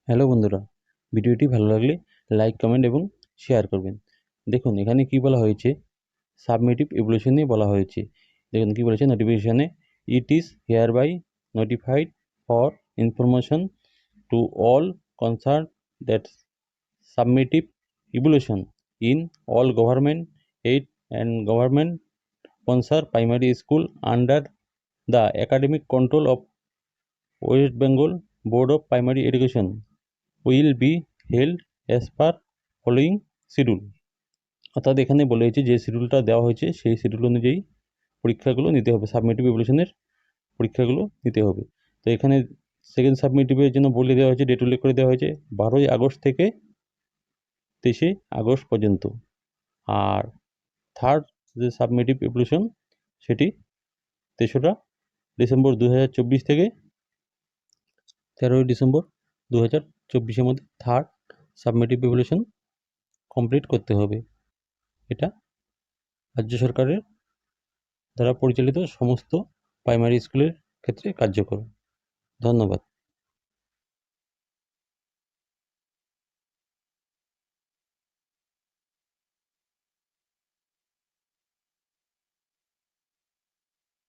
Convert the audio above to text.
Hello বন্ধুরা, ভিডিওটি ভালো লাগলে লাইক কমেন্ট এবং শেয়ার করবেন। দেখুন এখানে কি বলা হয়েছে, সাবমিটিভ ইভ্যালুয়েশন নিয়ে বলা হয়েছে। দেখুন কি বলেছে নোটিফিকেশানে, it is hereby notified for information to all concern that summative evaluation in all government aid and government sponsor primary school under the academic control of West Bengal board of primary education will be held as per following schedule. অর্থাৎ এখানে বলেছে যে শিডিউলটা দেওয়া হয়েছে সেই schedule অনুযায়ী পরীক্ষাগুলো নিতে হবে, সাবমিটিভ ইভ্যালুয়েশনের পরীক্ষাগুলো নিতে হবে। তো এখানে সেকেন্ড সাবমিটিভের জন্য বলে দেওয়া হয়েছে, ডেট উল্লেখ করে দেওয়া হয়েছে 12ই আগস্ট থেকে 23শে আগস্ট পর্যন্ত। আর থার্ড যে সাবমিটিভ ইভ্যালুয়েশন সেটি 3রা ডিসেম্বর 2024 থেকে 13ই ডিসেম্বর 2024-এর মধ্যে থার্ড সাবমিটিভ ইভ্যালুয়েশন কমপ্লিট করতে হবে। এটা রাজ্য সরকারের দ্বারা পরিচালিত সমস্ত প্রাইমারি স্কুলের ক্ষেত্রে কার্যকর। ধন্যবাদ।